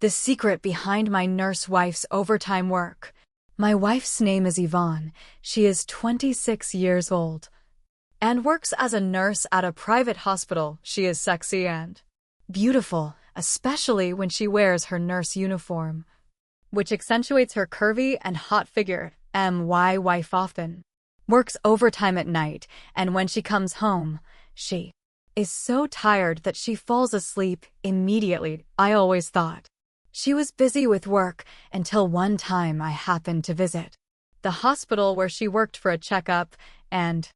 The secret behind my nurse wife's overtime work. My wife's name is Yvonne. She is 26 years old and works as a nurse at a private hospital. She is sexy and beautiful, especially when she wears her nurse uniform, which accentuates her curvy and hot figure. My wife often works overtime at night, and when she comes home, she is so tired that she falls asleep immediately. I always thought she was busy with work until one time I happened to visit the hospital where she worked for a checkup and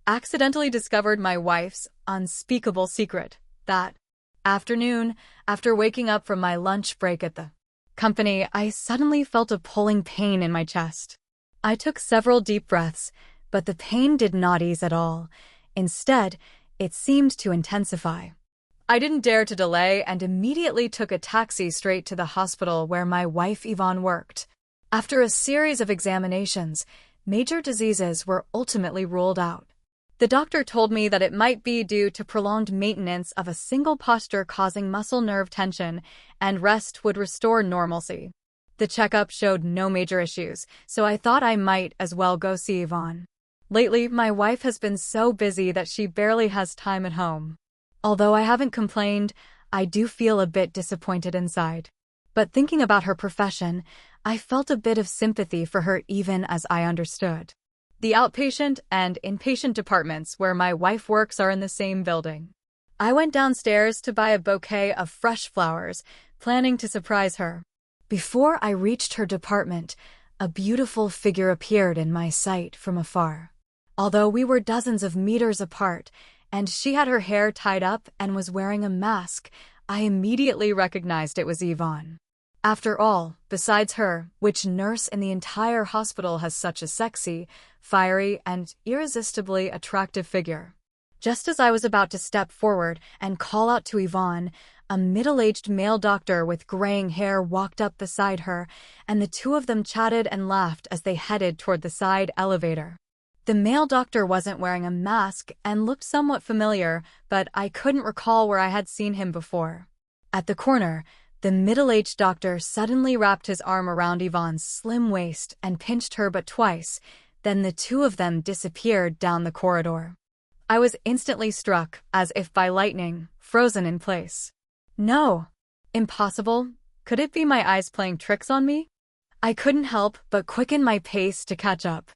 accidentally discovered my wife's unspeakable secret. That afternoon, after waking up from my lunch break at the company, I suddenly felt a pulling pain in my chest. I took several deep breaths, but the pain did not ease at all. Instead, it seemed to intensify. I didn't dare to delay and immediately took a taxi straight to the hospital where my wife Yvonne worked. After a series of examinations, major diseases were ultimately ruled out. The doctor told me that it might be due to prolonged maintenance of a single posture causing muscle nerve tension, and rest would restore normalcy. The checkup showed no major issues, so I thought I might as well go see Yvonne. Lately, my wife has been so busy that she barely has time at home. Although I haven't complained, I do feel a bit disappointed inside. But thinking about her profession, I felt a bit of sympathy for her even as I understood. The outpatient and inpatient departments where my wife works are in the same building. I went downstairs to buy a bouquet of fresh flowers, planning to surprise her. Before I reached her department, a beautiful figure appeared in my sight from afar. Although we were dozens of meters apart, and she had her hair tied up and was wearing a mask, I immediately recognized it was Yvonne. After all, besides her, which nurse in the entire hospital has such a sexy, fiery, and irresistibly attractive figure? Just as I was about to step forward and call out to Yvonne, a middle-aged male doctor with graying hair walked up beside her, and the two of them chatted and laughed as they headed toward the side elevator. The male doctor wasn't wearing a mask and looked somewhat familiar, but I couldn't recall where I had seen him before. At the corner, the middle-aged doctor suddenly wrapped his arm around Yvonne's slim waist and pinched her but twice, then the two of them disappeared down the corridor. I was instantly struck, as if by lightning, frozen in place. No! Impossible. Could it be my eyes playing tricks on me? I couldn't help but quicken my pace to catch up.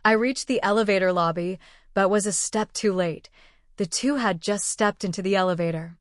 I reached the elevator lobby, but was a step too late. The two had just stepped into the elevator.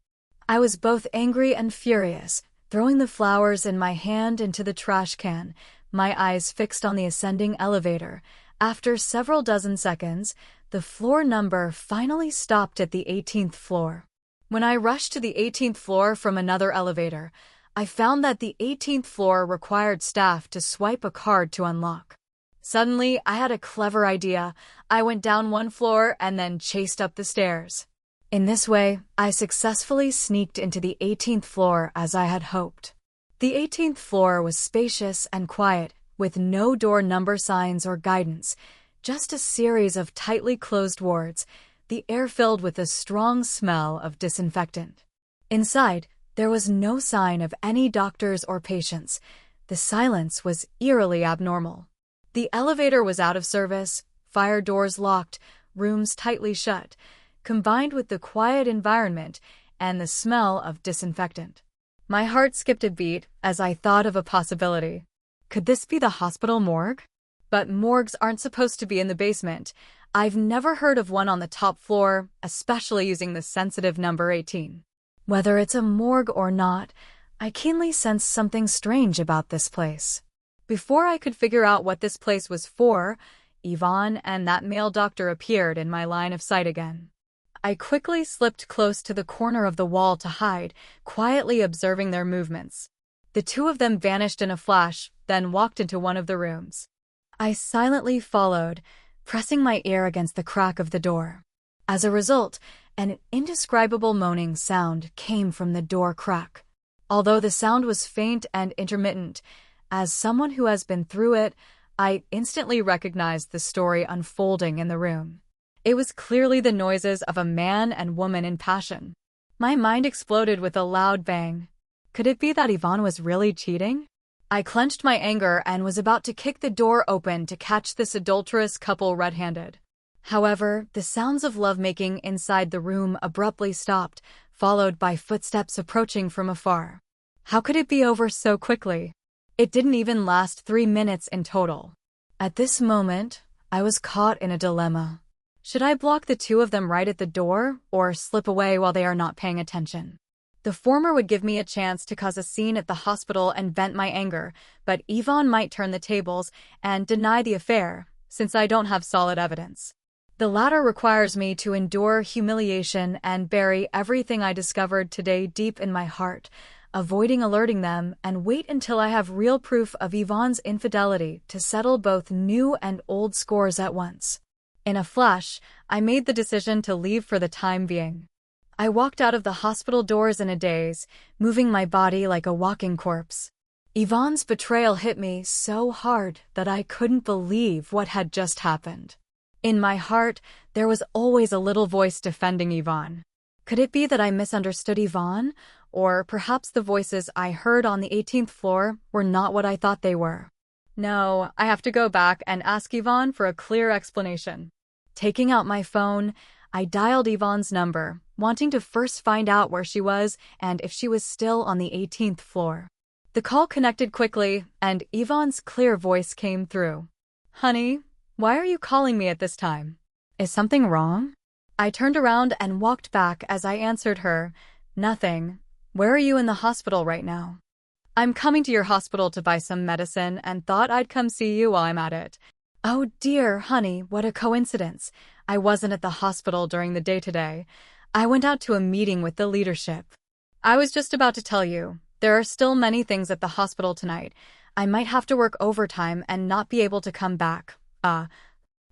I was both angry and furious, throwing the flowers in my hand into the trash can, my eyes fixed on the ascending elevator. After several dozen seconds, the floor number finally stopped at the 18th floor. When I rushed to the 18th floor from another elevator, I found that the 18th floor required staff to swipe a card to unlock. Suddenly, I had a clever idea. I went down one floor and then chased up the stairs. In this way, I successfully sneaked into the 18th floor as I had hoped. The 18th floor was spacious and quiet, with no door number signs or guidance, just a series of tightly closed wards, the air filled with a strong smell of disinfectant. Inside, there was no sign of any doctors or patients. The silence was eerily abnormal. The elevator was out of service, fire doors locked, rooms tightly shut, combined with the quiet environment and the smell of disinfectant. My heart skipped a beat as I thought of a possibility. Could this be the hospital morgue? But morgues aren't supposed to be in the basement. I've never heard of one on the top floor, especially using the sensitive number 18. Whether it's a morgue or not, I keenly sensed something strange about this place. Before I could figure out what this place was for, Yvonne and that male doctor appeared in my line of sight again. I quickly slipped close to the corner of the wall to hide, quietly observing their movements. The two of them vanished in a flash, then walked into one of the rooms. I silently followed, pressing my ear against the crack of the door. As a result, an indescribable moaning sound came from the door crack. Although the sound was faint and intermittent, as someone who has been through it, I instantly recognized the story unfolding in the room. It was clearly the noises of a man and woman in passion. My mind exploded with a loud bang. Could it be that Yvonne was really cheating? I clenched my anger and was about to kick the door open to catch this adulterous couple red-handed. However, the sounds of lovemaking inside the room abruptly stopped, followed by footsteps approaching from afar. How could it be over so quickly? It didn't even last 3 minutes in total. At this moment, I was caught in a dilemma. Should I block the two of them right at the door, or slip away while they are not paying attention? The former would give me a chance to cause a scene at the hospital and vent my anger, but Yvonne might turn the tables and deny the affair, since I don't have solid evidence. The latter requires me to endure humiliation and bury everything I discovered today deep in my heart, avoiding alerting them and wait until I have real proof of Yvonne's infidelity to settle both new and old scores at once. In a flash, I made the decision to leave for the time being. I walked out of the hospital doors in a daze, moving my body like a walking corpse. Yvonne's betrayal hit me so hard that I couldn't believe what had just happened. In my heart, there was always a little voice defending Yvonne. Could it be that I misunderstood Yvonne? Or perhaps the voices I heard on the 18th floor were not what I thought they were? No, I have to go back and ask Yvonne for a clear explanation. Taking out my phone, I dialed Yvonne's number, wanting to first find out where she was and if she was still on the 18th floor. The call connected quickly, and Yvonne's clear voice came through. "Honey, why are you calling me at this time? Is something wrong?" I turned around and walked back as I answered her. "Nothing. Where are you in the hospital right now?" "I'm coming to your hospital to buy some medicine and thought I'd come see you while I'm at it." "Oh dear, honey, what a coincidence. I wasn't at the hospital during the day today. I went out to a meeting with the leadership." "I was just about to tell you, there are still many things at the hospital tonight. I might have to work overtime and not be able to come back."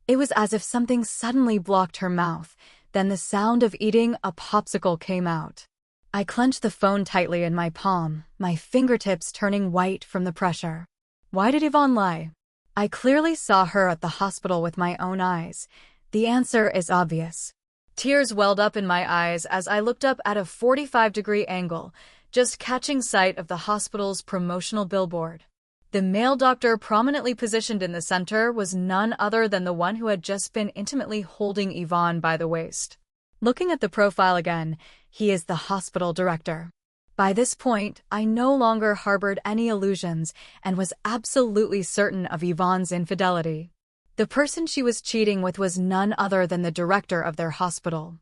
It was as if something suddenly blocked her mouth. Then the sound of eating a popsicle came out. I clenched the phone tightly in my palm, my fingertips turning white from the pressure. Why did Yvonne lie? I clearly saw her at the hospital with my own eyes. The answer is obvious. Tears welled up in my eyes as I looked up at a 45-degree angle, just catching sight of the hospital's promotional billboard. The male doctor prominently positioned in the center was none other than the one who had just been intimately holding Yvonne by the waist. Looking at the profile again, he is the hospital director. By this point, I no longer harbored any illusions and was absolutely certain of Yvonne's infidelity. The person she was cheating with was none other than the director of their hospital.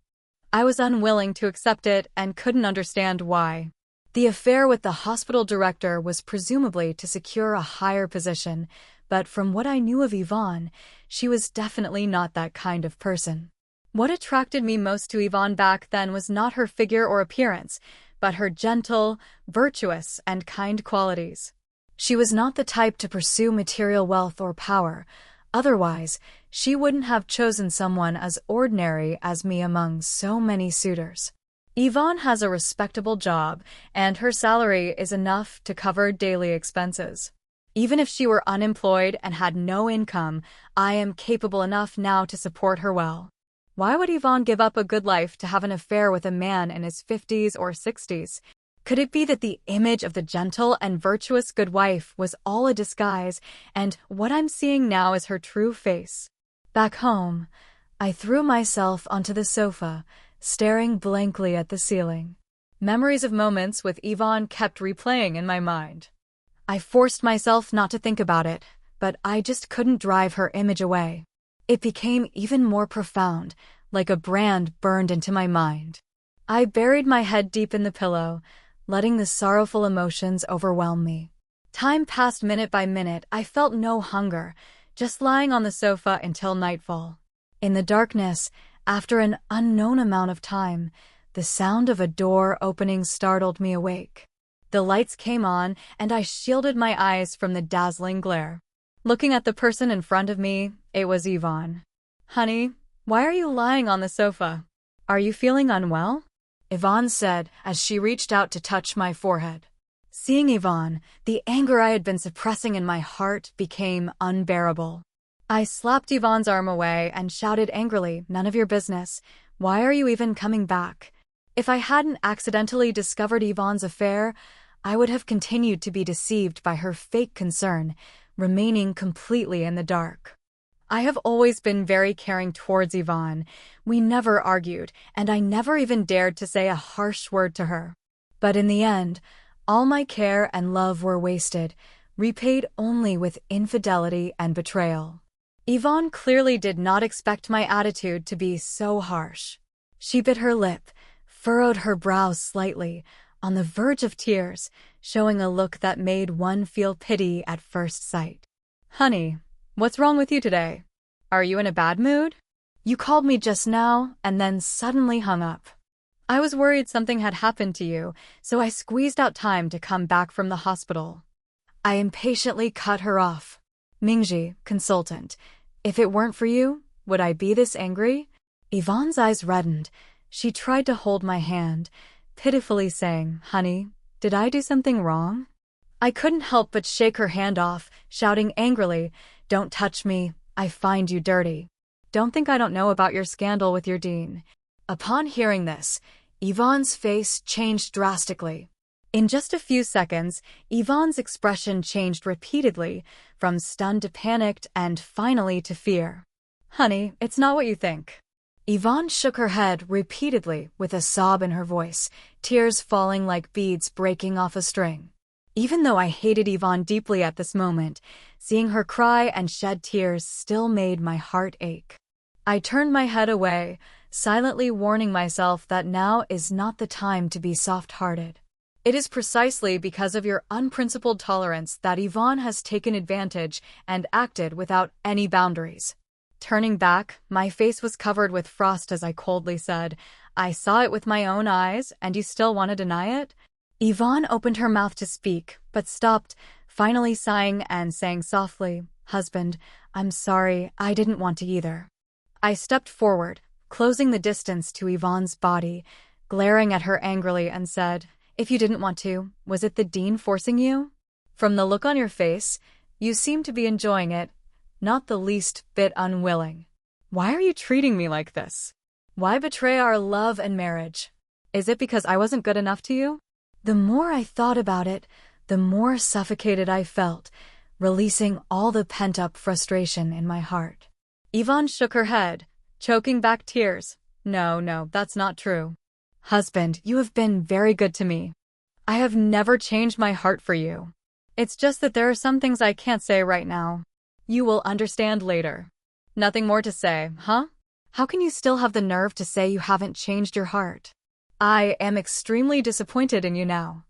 I was unwilling to accept it and couldn't understand why. The affair with the hospital director was presumably to secure a higher position, but from what I knew of Yvonne, she was definitely not that kind of person. What attracted me most to Yvonne back then was not her figure or appearance, but her gentle, virtuous, and kind qualities. She was not the type to pursue material wealth or power. Otherwise, she wouldn't have chosen someone as ordinary as me among so many suitors. Yvonne has a respectable job, and her salary is enough to cover daily expenses. Even if she were unemployed and had no income, I am capable enough now to support her well. Why would Yvonne give up a good life to have an affair with a man in his 50s or 60s? Could it be that the image of the gentle and virtuous good wife was all a disguise, and what I'm seeing now is her true face? Back home, I threw myself onto the sofa, staring blankly at the ceiling. Memories of moments with Yvonne kept replaying in my mind. I forced myself not to think about it, but I just couldn't drive her image away. It became even more profound, like a brand burned into my mind. I buried my head deep in the pillow, letting the sorrowful emotions overwhelm me. Time passed minute by minute. I felt no hunger, just lying on the sofa until nightfall. In the darkness, after an unknown amount of time, the sound of a door opening startled me awake. The lights came on, and I shielded my eyes from the dazzling glare. Looking at the person in front of me, it was Yvonne. "Honey, why are you lying on the sofa? Are you feeling unwell?" Yvonne said as she reached out to touch my forehead. Seeing Yvonne, the anger I had been suppressing in my heart became unbearable. I slapped Yvonne's arm away and shouted angrily, "None of your business. Why are you even coming back?" If I hadn't accidentally discovered Yvonne's affair, I would have continued to be deceived by her fake concern, remaining completely in the dark. I have always been very caring towards Yvonne. We never argued, and I never even dared to say a harsh word to her. But in the end, all my care and love were wasted, repaid only with infidelity and betrayal. Yvonne clearly did not expect my attitude to be so harsh. She bit her lip, furrowed her brows slightly, on the verge of tears, showing a look that made one feel pity at first sight. "Honey, what's wrong with you today? Are you in a bad mood? You called me just now and then suddenly hung up. I was worried something had happened to you, so I squeezed out time to come back from the hospital." I impatiently cut her off. "Mingji, consultant, if it weren't for you, would I be this angry?" Yvonne's eyes reddened. She tried to hold my hand, pitifully saying, "Honey, did I do something wrong?" I couldn't help but shake her hand off, shouting angrily, "Don't touch me, I find you dirty. Don't think I don't know about your scandal with your dean." Upon hearing this, Yvonne's face changed drastically. In just a few seconds, Yvonne's expression changed repeatedly, from stunned to panicked and finally to fear. "Honey, it's not what you think." Yvonne shook her head repeatedly with a sob in her voice, tears falling like beads breaking off a string. Even though I hated Yvonne deeply at this moment, seeing her cry and shed tears still made my heart ache. I turned my head away, silently warning myself that now is not the time to be soft-hearted. It is precisely because of your unprincipled tolerance that Yvonne has taken advantage and acted without any boundaries. Turning back, my face was covered with frost as I coldly said, "I saw it with my own eyes, and you still want to deny it?" Yvonne opened her mouth to speak, but stopped, finally sighing and saying softly, "Husband, I'm sorry, I didn't want to either." I stepped forward, closing the distance to Yvonne's body, glaring at her angrily and said, "If you didn't want to, was it the dean forcing you? From the look on your face, you seem to be enjoying it, not the least bit unwilling. Why are you treating me like this? Why betray our love and marriage? Is it because I wasn't good enough to you?" The more I thought about it, the more suffocated I felt, releasing all the pent-up frustration in my heart. Yvonne shook her head, choking back tears. No, that's not true. "Husband, you have been very good to me. I have never changed my heart for you. It's just that there are some things I can't say right now. You will understand later." "Nothing more to say, huh? How can you still have the nerve to say you haven't changed your heart? I am extremely disappointed in you now."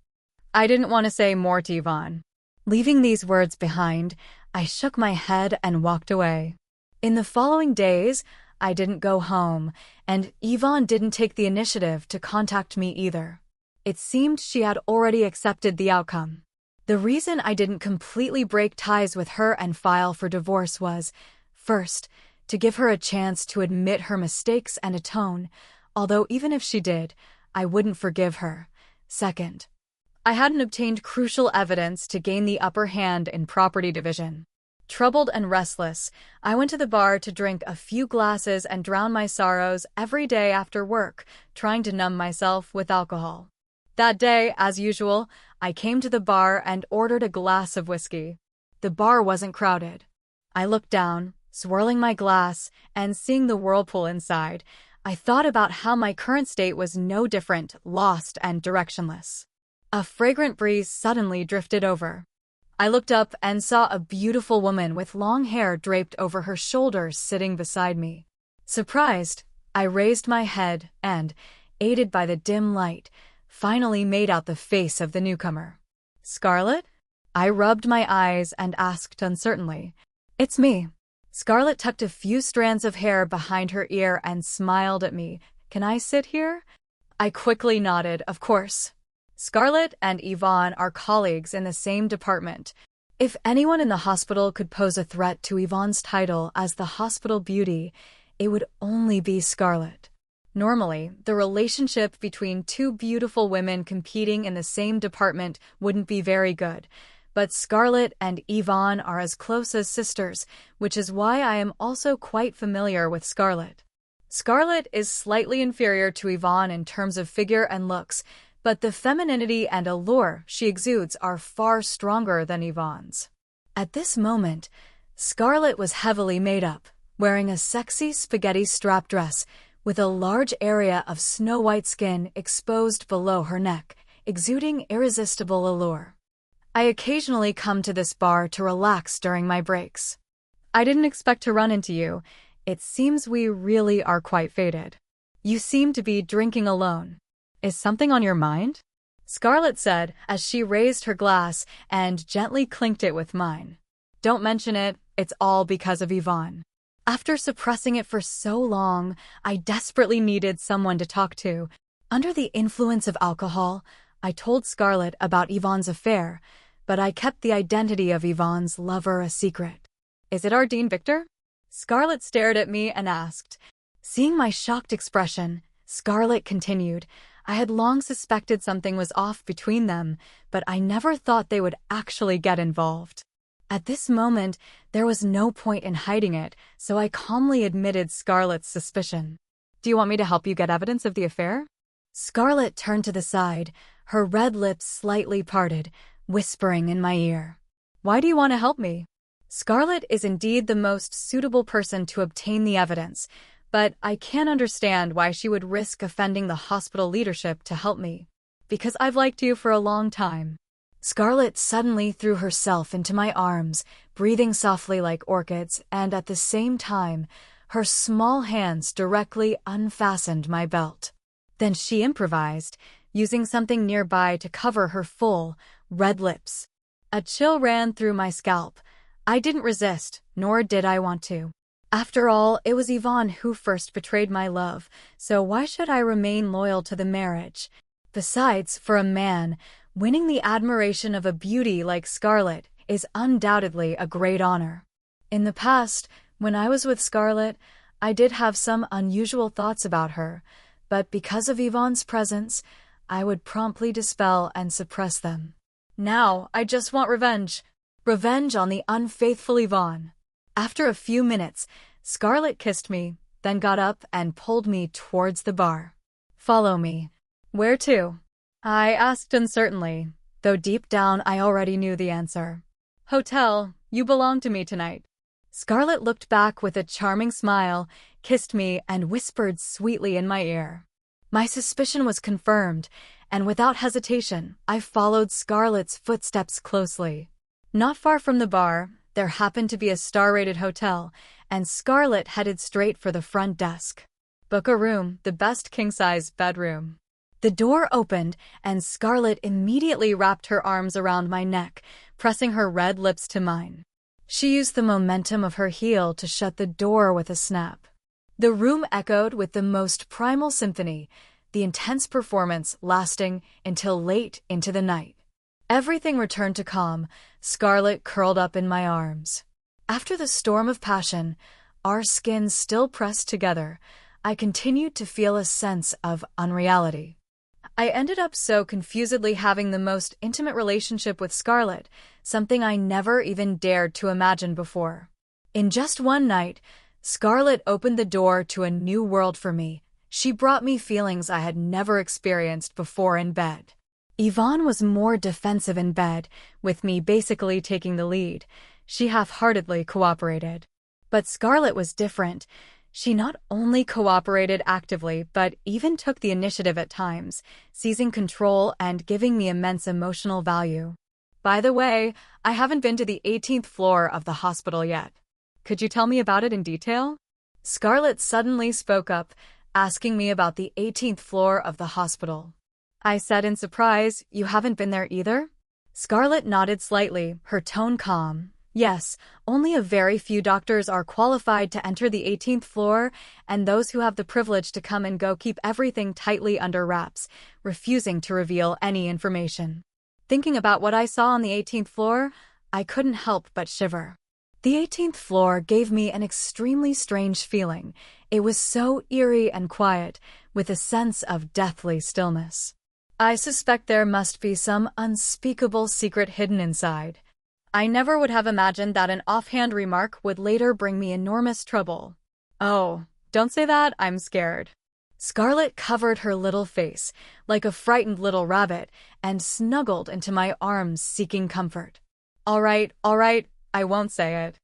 I didn't want to say more to Yvonne. Leaving these words behind, I shook my head and walked away. In the following days, I didn't go home, and Yvonne didn't take the initiative to contact me either. It seemed she had already accepted the outcome. The reason I didn't completely break ties with her and file for divorce was, first, to give her a chance to admit her mistakes and atone, although even if she did, I wouldn't forgive her. Second, I hadn't obtained crucial evidence to gain the upper hand in property division. Troubled and restless, I went to the bar to drink a few glasses and drown my sorrows every day after work, trying to numb myself with alcohol. That day, as usual, I came to the bar and ordered a glass of whiskey. The bar wasn't crowded. I looked down, swirling my glass, and seeing the whirlpool inside, I thought about how my current state was no different, lost and directionless. A fragrant breeze suddenly drifted over. I looked up and saw a beautiful woman with long hair draped over her shoulders sitting beside me. Surprised, I raised my head and, aided by the dim light, finally made out the face of the newcomer. "Scarlett?" I rubbed my eyes and asked uncertainly. "It's me." Scarlett tucked a few strands of hair behind her ear and smiled at me. "Can I sit here?" I quickly nodded, of course. Scarlett and Yvonne are colleagues in the same department. If anyone in the hospital could pose a threat to Yvonne's title as the hospital beauty, it would only be Scarlett. Normally, the relationship between two beautiful women competing in the same department wouldn't be very good, but Scarlett and Yvonne are as close as sisters, which is why I am also quite familiar with Scarlett. Scarlett is slightly inferior to Yvonne in terms of figure and looks, but the femininity and allure she exudes are far stronger than Yvonne's. At this moment, Scarlett was heavily made up, wearing a sexy spaghetti strap dress with a large area of snow-white skin exposed below her neck, exuding irresistible allure. I occasionally come to this bar to relax during my breaks. I didn't expect to run into you. It seems we really are quite faded. You seem to be drinking alone. Is something on your mind? Scarlett said as she raised her glass and gently clinked it with mine. Don't mention it, it's all because of Yvonne. After suppressing it for so long, I desperately needed someone to talk to. Under the influence of alcohol, I told Scarlett about Yvonne's affair, but I kept the identity of Yvonne's lover a secret. Is it our Dean Victor? Scarlett stared at me and asked. Seeing my shocked expression, Scarlett continued, I had long suspected something was off between them, but I never thought they would actually get involved. At this moment, there was no point in hiding it, so I calmly admitted Scarlett's suspicion. Do you want me to help you get evidence of the affair? Scarlett turned to the side, her red lips slightly parted, whispering in my ear. Why do you want to help me? Scarlett is indeed the most suitable person to obtain the evidence, but I can't understand why she would risk offending the hospital leadership to help me. Because I've liked you for a long time. Scarlett suddenly threw herself into my arms, breathing softly like orchids, and at the same time, her small hands directly unfastened my belt. Then she improvised, using something nearby to cover her full, red lips. A chill ran through my scalp. I didn't resist, nor did I want to. After all, it was Yvonne who first betrayed my love, so why should I remain loyal to the marriage? Besides, for a man, winning the admiration of a beauty like Scarlett is undoubtedly a great honor. In the past, when I was with Scarlett, I did have some unusual thoughts about her, but because of Yvonne's presence, I would promptly dispel and suppress them. Now, I just want revenge. Revenge on the unfaithful Yvonne. After a few minutes, Scarlett kissed me, then got up and pulled me towards the bar. Follow me. Where to? I asked uncertainly, though deep down I already knew the answer. Hotel, you belong to me tonight. Scarlett looked back with a charming smile, kissed me, and whispered sweetly in my ear. My suspicion was confirmed, and without hesitation, I followed Scarlett's footsteps closely. Not far from the bar, there happened to be a star-rated hotel, and Scarlett headed straight for the front desk. Book a room, the best king-size bedroom. The door opened, and Scarlett immediately wrapped her arms around my neck, pressing her red lips to mine. She used the momentum of her heel to shut the door with a snap. The room echoed with the most primal symphony, the intense performance lasting until late into the night. Everything returned to calm, Scarlett curled up in my arms. After the storm of passion, our skins still pressed together, I continued to feel a sense of unreality. I ended up so confusedly having the most intimate relationship with Scarlett, something I never even dared to imagine before. In just one night, Scarlett opened the door to a new world for me. She brought me feelings I had never experienced before in bed. Yvonne was more defensive in bed, with me basically taking the lead. She half-heartedly cooperated. But Scarlett was different. She not only cooperated actively, but even took the initiative at times, seizing control and giving me immense emotional value. By the way, I haven't been to the 18th floor of the hospital yet. Could you tell me about it in detail? Scarlett suddenly spoke up, asking me about the 18th floor of the hospital. I said in surprise, you haven't been there either? Scarlett nodded slightly, her tone calm. Yes, only a very few doctors are qualified to enter the 18th floor, and those who have the privilege to come and go keep everything tightly under wraps, refusing to reveal any information. Thinking about what I saw on the 18th floor, I couldn't help but shiver. The 18th floor gave me an extremely strange feeling. It was so eerie and quiet, with a sense of deathly stillness. I suspect there must be some unspeakable secret hidden inside. I never would have imagined that an offhand remark would later bring me enormous trouble. Oh, don't say that, I'm scared. Scarlett covered her little face like a frightened little rabbit and snuggled into my arms seeking comfort. All right, I won't say it.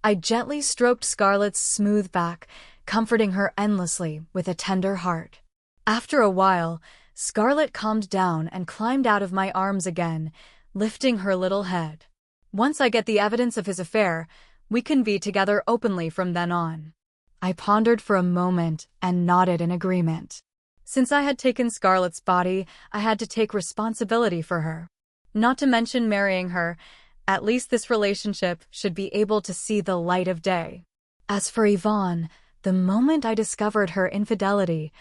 I gently stroked Scarlett's smooth back, comforting her endlessly with a tender heart. After a while, Scarlett calmed down and climbed out of my arms again, lifting her little head. Once I get the evidence of his affair, we can be together openly from then on. I pondered for a moment and nodded in agreement. Since I had taken Scarlett's body, I had to take responsibility for her. Not to mention marrying her, at least this relationship should be able to see the light of day. As for Yvonne, the moment I discovered her infidelity,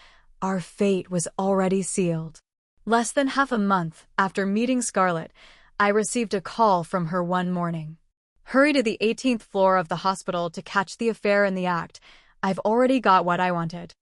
our fate was already sealed. Less than half a month after meeting Scarlett, I received a call from her one morning. Hurry to the 18th floor of the hospital to catch the affair in the act. I've already got what I wanted.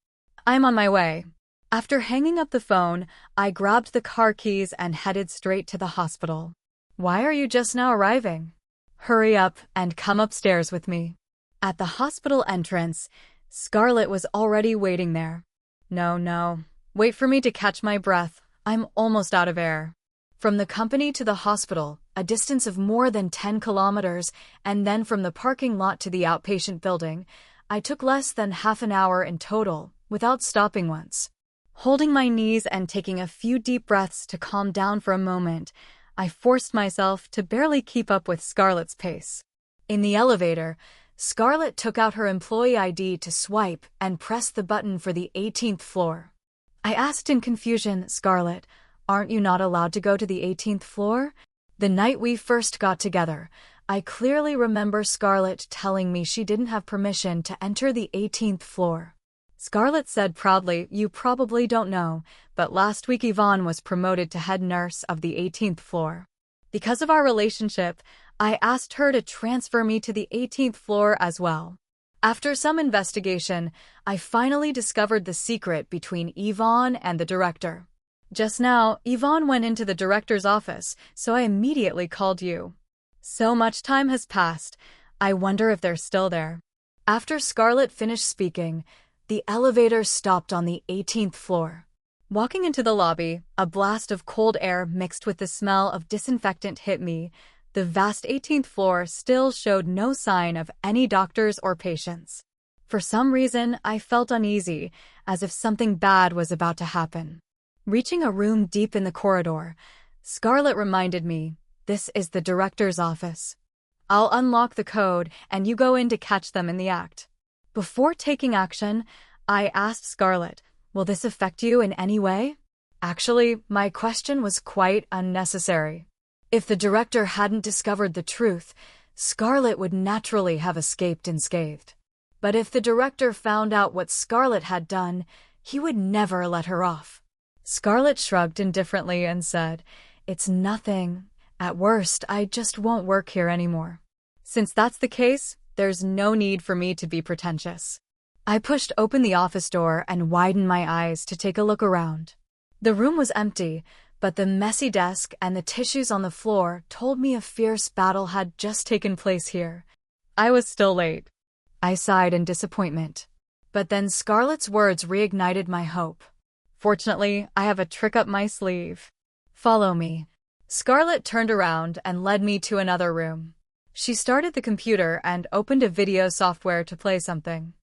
I'm on my way. After hanging up the phone, I grabbed the car keys and headed straight to the hospital. Why are you just now arriving? Hurry up and come upstairs with me. At the hospital entrance, Scarlett was already waiting there. No. Wait for me to catch my breath. I'm almost out of air. From the company to the hospital, a distance of more than 10 kilometers, and then from the parking lot to the outpatient building, I took less than half an hour in total, without stopping once. Holding my knees and taking a few deep breaths to calm down for a moment, I forced myself to barely keep up with Scarlett's pace. In the elevator, Scarlett took out her employee ID to swipe and pressed the button for the 18th floor. I asked in confusion, Scarlett, aren't you not allowed to go to the 18th floor? The night we first got together, I clearly remember Scarlett telling me she didn't have permission to enter the 18th floor. Scarlett said proudly, you probably don't know, but last week Yvonne was promoted to head nurse of the 18th floor. Because of our relationship, I asked her to transfer me to the 18th floor as well. After some investigation, I finally discovered the secret between Yvonne and the director. Just now, Yvonne went into the director's office, so I immediately called you. So much time has passed, I wonder if they're still there. After Scarlett finished speaking, the elevator stopped on the 18th floor. Walking into the lobby, a blast of cold air mixed with the smell of disinfectant hit me. The vast 18th floor still showed no sign of any doctors or patients. For some reason, I felt uneasy, as if something bad was about to happen. Reaching a room deep in the corridor, Scarlett reminded me, this is the director's office. I'll unlock the code and you go in to catch them in the act. Before taking action, I asked Scarlett, will this affect you in any way? Actually, my question was quite unnecessary. If the director hadn't discovered the truth, Scarlett would naturally have escaped unscathed. But if the director found out what Scarlett had done, he would never let her off. Scarlett shrugged indifferently and said, it's nothing. At worst, I just won't work here anymore. Since that's the case, there's no need for me to be pretentious. I pushed open the office door and widened my eyes to take a look around. The room was empty, but the messy desk and the tissues on the floor told me a fierce battle had just taken place here. I was still late. I sighed in disappointment. But then Scarlett's words reignited my hope. Fortunately, I have a trick up my sleeve. Follow me. Scarlett turned around and led me to another room. She started the computer and opened a video software to play something.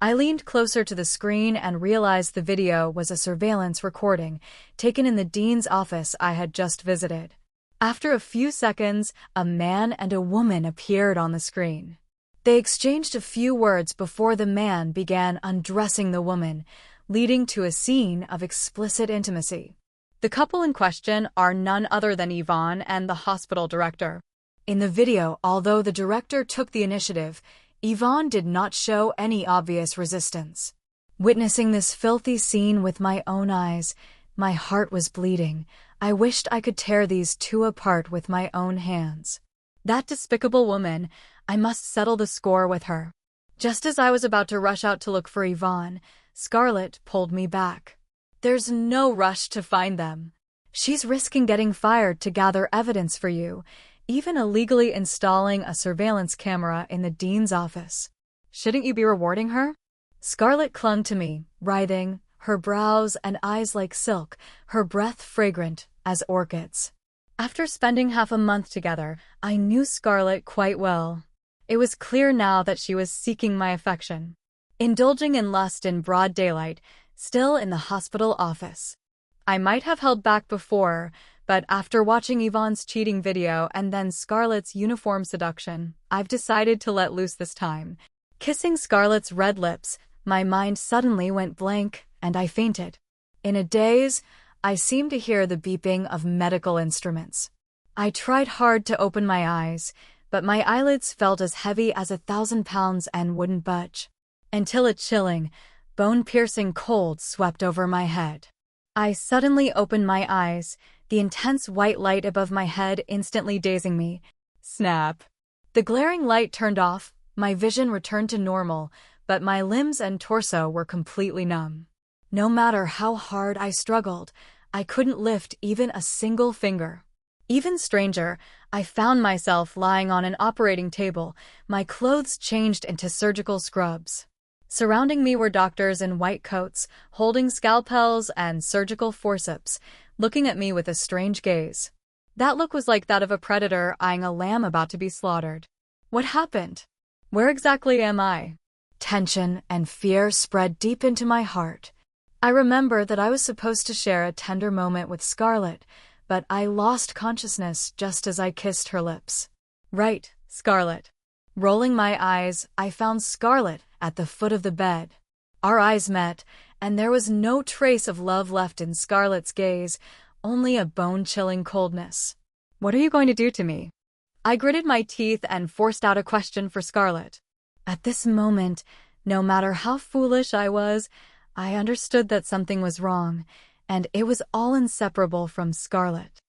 I leaned closer to the screen and realized the video was a surveillance recording taken in the dean's office I had just visited. After a few seconds, a man and a woman appeared on the screen. They exchanged a few words before the man began undressing the woman, leading to a scene of explicit intimacy. The couple in question are none other than Yvonne and the hospital director. In the video, although the director took the initiative, Yvonne did not show any obvious resistance. Witnessing this filthy scene with my own eyes, my heart was bleeding. I wished I could tear these two apart with my own hands. That despicable woman, I must settle the score with her. Just as I was about to rush out to look for Yvonne, Scarlett pulled me back. There's no rush to find them. She's risking getting fired to gather evidence for you, even illegally installing a surveillance camera in the dean's office. Shouldn't you be rewarding her? Scarlett clung to me, writhing, her brows and eyes like silk, her breath fragrant as orchids. After spending half a month together, I knew Scarlett quite well. It was clear now that she was seeking my affection, indulging in lust in broad daylight, still in the hospital office. I might have held back before, but after watching Yvonne's cheating video and then Scarlett's uniform seduction, I've decided to let loose this time. Kissing Scarlett's red lips, my mind suddenly went blank, and I fainted. In a daze, I seemed to hear the beeping of medical instruments. I tried hard to open my eyes, but my eyelids felt as heavy as 1,000 pounds and wouldn't budge, until a chilling, bone-piercing cold swept over my head. I suddenly opened my eyes, the intense white light above my head instantly dazing me. Snap! The glaring light turned off, my vision returned to normal, but my limbs and torso were completely numb. No matter how hard I struggled, I couldn't lift even a single finger. Even stranger, I found myself lying on an operating table, my clothes changed into surgical scrubs. Surrounding me were doctors in white coats, holding scalpels and surgical forceps, looking at me with a strange gaze. That look was like that of a predator eyeing a lamb about to be slaughtered. What happened? Where exactly am I? Tension and fear spread deep into my heart. I remember that I was supposed to share a tender moment with Scarlett, but I lost consciousness just as I kissed her lips. Right, Scarlett. Rolling my eyes, I found Scarlett at the foot of the bed. Our eyes met, and there was no trace of love left in Scarlett's gaze, only a bone-chilling coldness. What are you going to do to me? I gritted my teeth and forced out a question for Scarlett. At this moment, no matter how foolish I was, I understood that something was wrong, and it was all inseparable from Scarlett.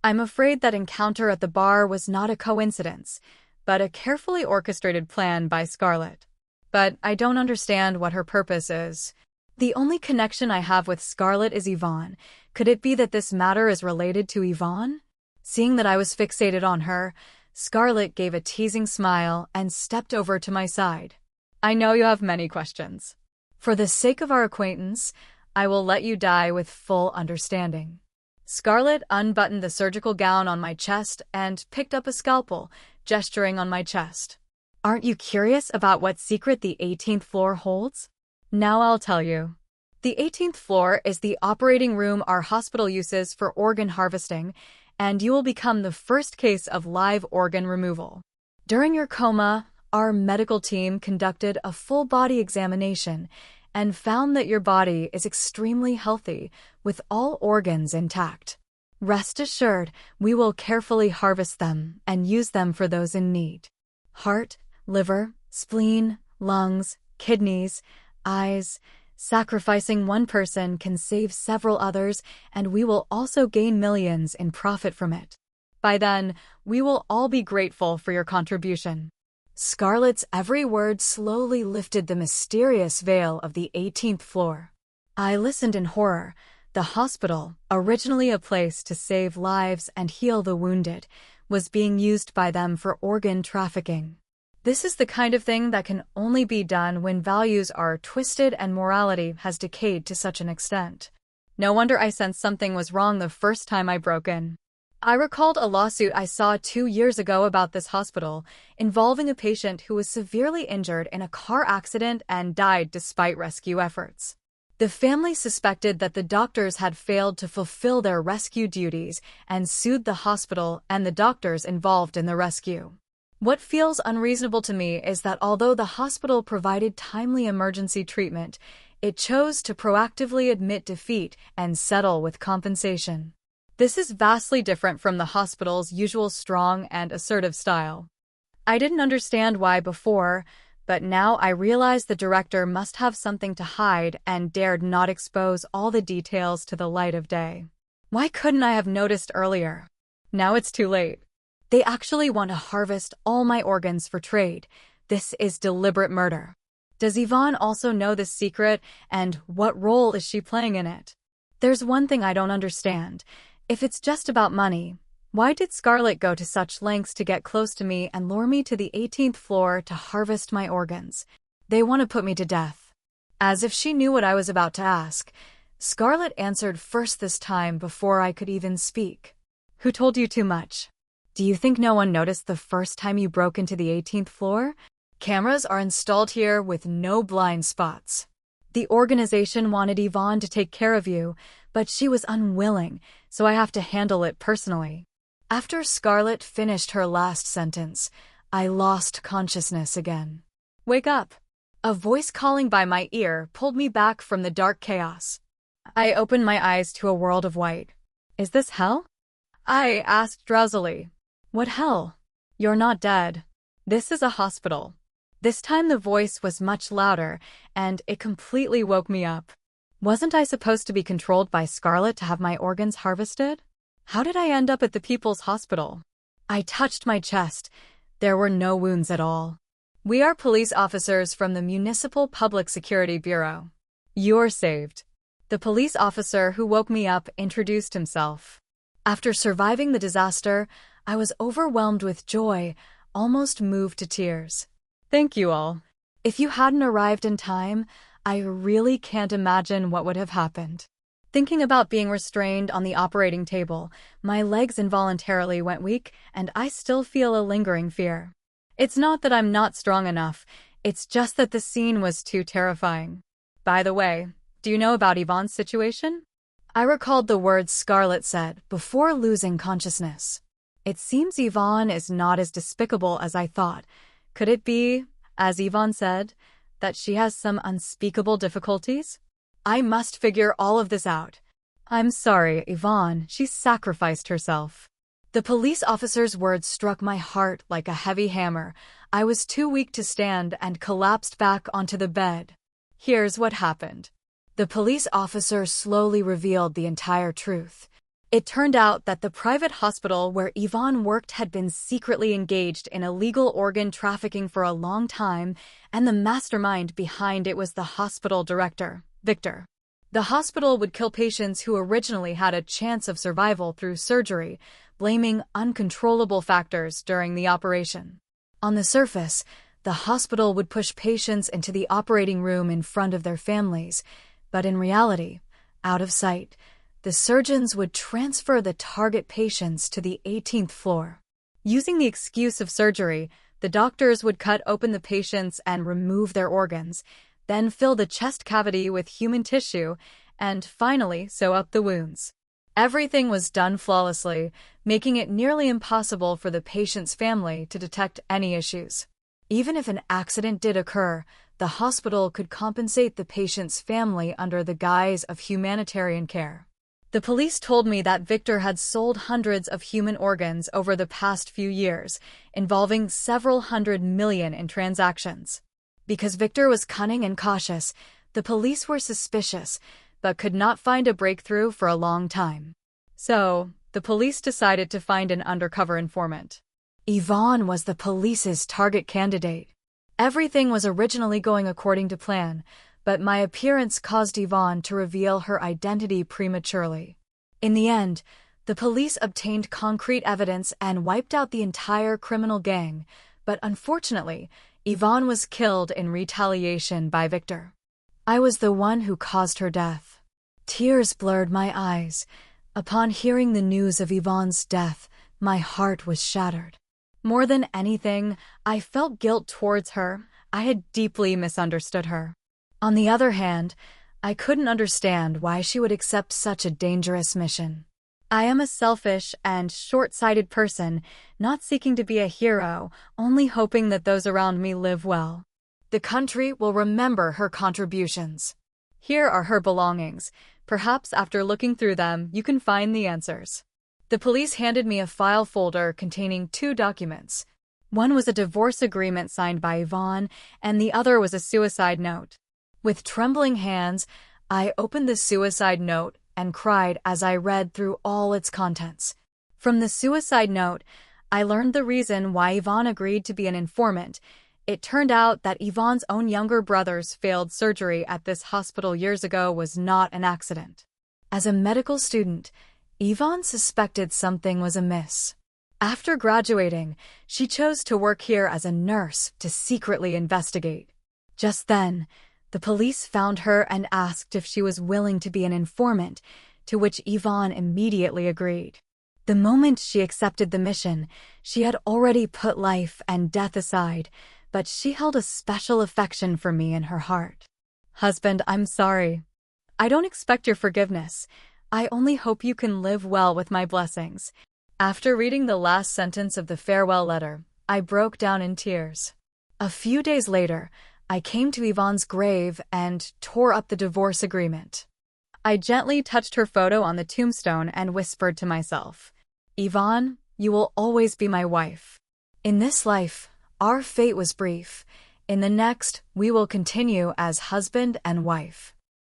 I'm afraid that encounter at the bar was not a coincidence, but a carefully orchestrated plan by Scarlett. But I don't understand what her purpose is. The only connection I have with Scarlett is Yvonne. Could it be that this matter is related to Yvonne? Seeing that I was fixated on her, Scarlett gave a teasing smile and stepped over to my side. I know you have many questions. For the sake of our acquaintance, I will let you die with full understanding. Scarlett unbuttoned the surgical gown on my chest and picked up a scalpel, gesturing on my chest. Aren't you curious about what secret the 18th floor holds? Now I'll tell you. The 18th floor is the operating room our hospital uses for organ harvesting, and you will become the first case of live organ removal. During your coma, our medical team conducted a full-body examination and found that your body is extremely healthy, with all organs intact. Rest assured, we will carefully harvest them and use them for those in need. Heart, liver, spleen, lungs, kidneys, eyes. Sacrificing one person can save several others, and we will also gain millions in profit from it. By then, we will all be grateful for your contribution. Scarlett's every word slowly lifted the mysterious veil of the 18th floor. I listened in horror. The hospital, originally a place to save lives and heal the wounded, was being used by them for organ trafficking. This is the kind of thing that can only be done when values are twisted and morality has decayed to such an extent. No wonder I sensed something was wrong the first time I broke in. I recalled a lawsuit I saw 2 years ago about this hospital, involving a patient who was severely injured in a car accident and died despite rescue efforts. The family suspected that the doctors had failed to fulfill their rescue duties and sued the hospital and the doctors involved in the rescue. What feels unreasonable to me is that although the hospital provided timely emergency treatment, it chose to proactively admit defeat and settle with compensation. This is vastly different from the hospital's usual strong and assertive style. I didn't understand why before, but now I realize the director must have something to hide and dared not expose all the details to the light of day. Why couldn't I have noticed earlier? Now it's too late. They actually want to harvest all my organs for trade. This is deliberate murder. Does Yvonne also know this secret, and what role is she playing in it? There's one thing I don't understand. If it's just about money, why did Scarlett go to such lengths to get close to me and lure me to the 18th floor to harvest my organs? They want to put me to death. As if she knew what I was about to ask, Scarlett answered first this time before I could even speak. Who told you too much? Do you think no one noticed the first time you broke into the 18th floor? Cameras are installed here with no blind spots. The organization wanted Yvonne to take care of you, but she was unwilling, so I have to handle it personally. After Scarlett finished her last sentence, I lost consciousness again. Wake up! A voice calling by my ear pulled me back from the dark chaos. I opened my eyes to a world of white. Is this hell? I asked drowsily. What hell? You're not dead. This is a hospital. This time the voice was much louder, and it completely woke me up. Wasn't I supposed to be controlled by Scarlett to have my organs harvested? How did I end up at the People's Hospital? I touched my chest. There were no wounds at all. We are police officers from the Municipal Public Security Bureau. You're saved. The police officer who woke me up introduced himself. After surviving the disaster, I was overwhelmed with joy, almost moved to tears. Thank you all. If you hadn't arrived in time, I really can't imagine what would have happened. Thinking about being restrained on the operating table, my legs involuntarily went weak, and I still feel a lingering fear. It's not that I'm not strong enough, it's just that the scene was too terrifying. By the way, do you know about Yvonne's situation? I recalled the words Scarlett said before losing consciousness. It seems Yvonne is not as despicable as I thought. Could it be, as Yvonne said, that she has some unspeakable difficulties? I must figure all of this out. I'm sorry, Yvonne, she sacrificed herself. The police officer's words struck my heart like a heavy hammer. I was too weak to stand and collapsed back onto the bed. Here's what happened. The police officer slowly revealed the entire truth. It turned out that the private hospital where Yvonne worked had been secretly engaged in illegal organ trafficking for a long time, and the mastermind behind it was the hospital director, Victor. The hospital would kill patients who originally had a chance of survival through surgery, blaming uncontrollable factors during the operation. On the surface, the hospital would push patients into the operating room in front of their families, but in reality, out of sight, the surgeons would transfer the target patients to the 18th floor. Using the excuse of surgery, the doctors would cut open the patients and remove their organs, then fill the chest cavity with human tissue, and finally sew up the wounds. Everything was done flawlessly, making it nearly impossible for the patient's family to detect any issues. Even if an accident did occur, the hospital could compensate the patient's family under the guise of humanitarian care. The police told me that Victor had sold hundreds of human organs over the past few years, involving several $100 million in transactions. Because Victor was cunning and cautious, the police were suspicious, but could not find a breakthrough for a long time. So, the police decided to find an undercover informant. Yvonne was the police's target candidate. Everything was originally going according to plan, but my appearance caused Yvonne to reveal her identity prematurely. In the end, the police obtained concrete evidence and wiped out the entire criminal gang, but unfortunately, Yvonne was killed in retaliation by Victor. I was the one who caused her death. Tears blurred my eyes. Upon hearing the news of Yvonne's death, my heart was shattered. More than anything, I felt guilt towards her. I had deeply misunderstood her. On the other hand, I couldn't understand why she would accept such a dangerous mission. I am a selfish and short-sighted person, not seeking to be a hero, only hoping that those around me live well. The country will remember her contributions. Here are her belongings. Perhaps after looking through them, you can find the answers. The police handed me a file folder containing 2 documents. One was a divorce agreement signed by Yvonne, and the other was a suicide note. With trembling hands, I opened the suicide note and cried as I read through all its contents. From the suicide note, I learned the reason why Yvonne agreed to be an informant. It turned out that Yvonne's own younger brother's failed surgery at this hospital years ago was not an accident. As a medical student, Yvonne suspected something was amiss. After graduating, she chose to work here as a nurse to secretly investigate. Just then, The police found her and asked if she was willing to be an informant, to which Yvonne immediately agreed. The moment she accepted the mission, she had already put life and death aside, but she held a special affection for me in her heart. Husband, I'm sorry. I don't expect your forgiveness. I only hope you can live well with my blessings. After reading the last sentence of the farewell letter, I broke down in tears. A few days later, I came to Yvonne's grave and tore up the divorce agreement. I gently touched her photo on the tombstone and whispered to myself, Yvonne, you will always be my wife. In this life, our fate was brief. In the next, we will continue as husband and wife.